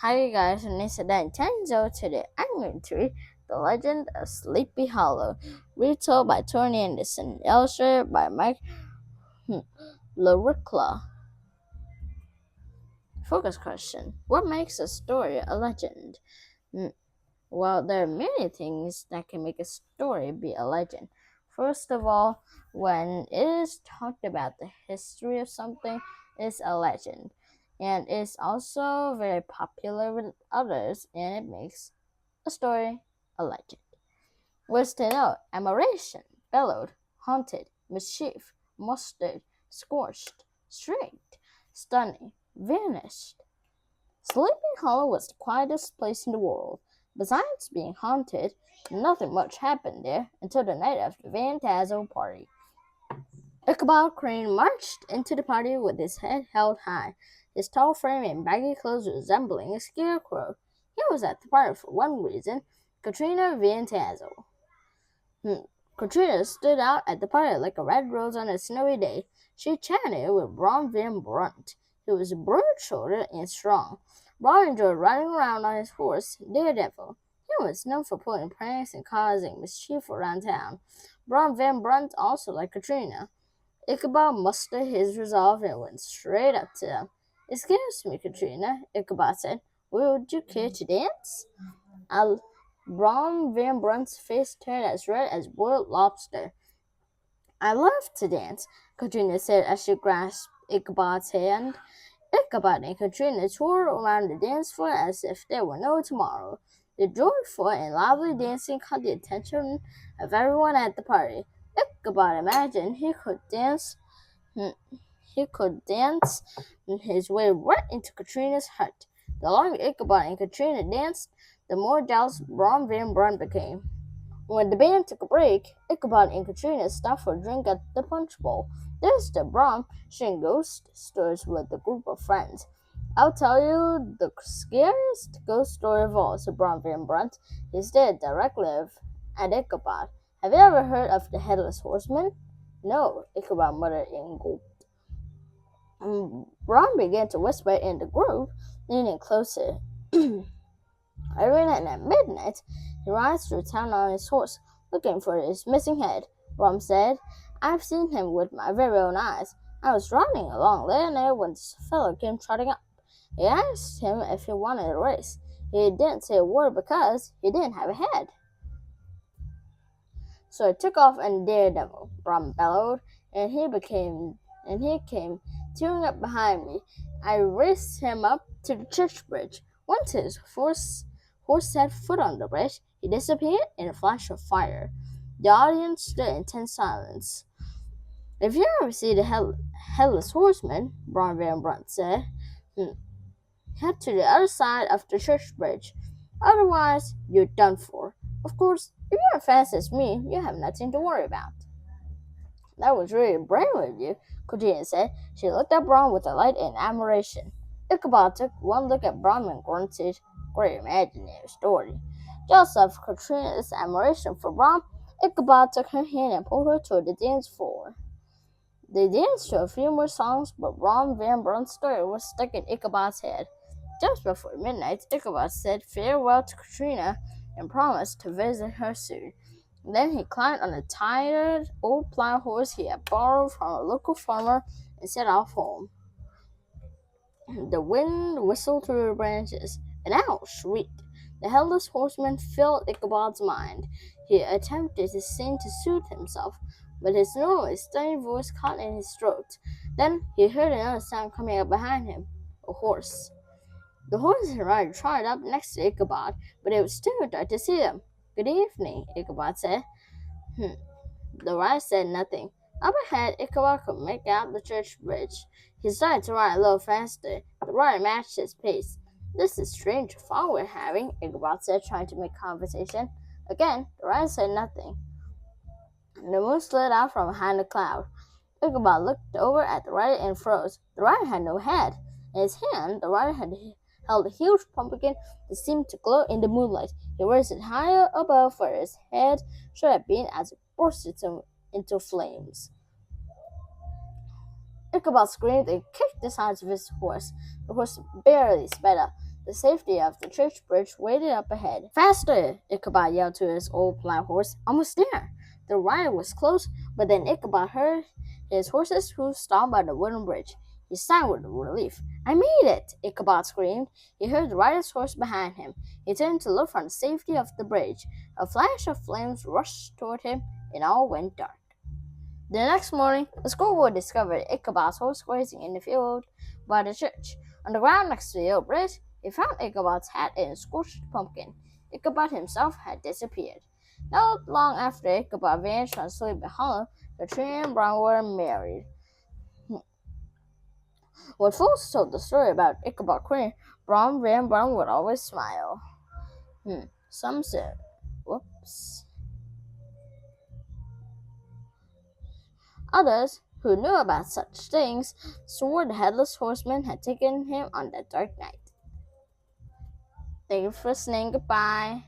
Hi guys, and it's Dan Tanzo. Today I'm going to read The Legend of Sleepy Hollow, retold by Tony Anderson, illustrated by Mike Loricla. Focus question: what makes a story a legend? Well, there are many things that can make a story be a legend. First of all, when it is talked about the history of something, it's a legend. And it's also very popular with others, and it makes a story a legend. Words to know: admiration, bellowed, haunted, mischief, mustard, scorched, streaked, stunning, vanished. Sleepy Hollow was the quietest place in the world. Besides being haunted, nothing much happened there until the night of the Phantasm party. Ichabod Crane marched into the party with his head held high, his tall frame and baggy clothes resembling a scarecrow. He was at the party for one reason: Katrina Van Tassel. Katrina stood out at the party like a red rose on a snowy day. She chatted with Brom Van Brunt. He was broad-shouldered and strong. Brom enjoyed riding around on his horse, Daredevil. He was known for pulling pranks and causing mischief around town. Brom Van Brunt also liked Katrina. Ichabod mustered his resolve and went straight up to them. "Excuse me, Katrina," Ichabod said. "Would you care to dance?" Brom Van Brunt's face turned as red as boiled lobster. "I love to dance," Katrina said as she grasped Ichabod's hand. Ichabod and Katrina tore around the dance floor as if there were no tomorrow. The joyful and lively dancing caught the attention of everyone at the party. Ichabod imagined he could dance his way right into Katrina's heart. The longer Ichabod and Katrina danced, the more jealous Brom Van Brunt became. When the band took a break, Ichabod and Katrina stopped for a drink at the punch bowl. There's the Brom sharing ghost stories with a group of friends. "I'll tell you the scariest ghost story of all," said Brom Van Brunt. He stared directly at Ichabod. "Have you ever heard of the Headless Horseman?" "No," Ichabod muttered and gulped. Brom began to whisper in the group, leaning closer. Every night at midnight, he rides through town on his horse, looking for his missing head. Brom said, "I've seen him with my very own eyes. I was riding along late night when this fellow came trotting up. He asked him if he wanted a race. He didn't say a word because he didn't have a head. So I took off on Daredevil," Brom bellowed, and he came tearing up behind me. I raced him up to the church bridge. Once his horse set foot on the bridge, he disappeared in a flash of fire. The audience stood in tense silence. "If you ever see the Headless Horseman," Brom Van Brunt said, "head to the other side of the church bridge. Otherwise, you're done for. Of course, if you're as fast as me, you have nothing to worry about." "That was really brave of you," Cordelia said. She looked at Brom with delight and admiration. Ichabod took one look at Brom and grunted. Great imaginary story. Jealous of Katrina's admiration for Brom, Ichabod took her hand and pulled her toward the dance floor. They danced to a few more songs, but Brom Van Brunt's story was stuck in Ichabod's head. Just before midnight, Ichabod said farewell to Katrina and promised to visit her soon. Then he climbed on a tired old plow horse he had borrowed from a local farmer and set off home. The wind whistled through the branches. An owl shrieked. The Headless Horseman filled Ichabod's mind. He attempted to sing to soothe himself, but his normally steady voice caught in his throat. Then he heard another sound coming up behind him. A horse. The horse and rider trotted up next to Ichabod, but it was too dark to see them. "Good evening," Ichabod said. The rider said nothing. Up ahead, Ichabod could make out the church bridge. He started to ride a little faster. The rider matched his pace. "This is strange fun we're having," Ichabod said, trying to make conversation. Again, the rider said nothing. The moon slid out from behind a cloud. Ichabod looked over at the rider and froze. The rider had no head. In his hand, the rider had held a huge pumpkin that seemed to glow in the moonlight. He raised it higher above where his head should have been as it burst into flames. Ichabod screamed and kicked the sides of his horse. The horse barely sped up. The safety of the church bridge waited up ahead. Faster! Ichabod yelled to his old blind horse. Almost there! The ride was close, but then Ichabod heard his horse's hoofs stomp by the wooden bridge. He sighed with relief. I made it! Ichabod screamed. He heard the rider's horse behind him. He turned to look from the safety of the bridge. A flash of flames rushed toward him, and all went dark. The next morning, a schoolboy discovered Ichabod's horse grazing in the field by the church. On the ground next to the old bridge, he found Ichabod's hat and a scorched pumpkin. Ichabod himself had disappeared. Not long after Ichabod vanished from Sleepy Hollow, the tree and Brown were married. When folks told the story about Ichabod Crane, Brown would always smile. Some said, whoops. Others, who knew about such things, swore the headless horseman had taken him on that dark night. Thank you for listening. Goodbye.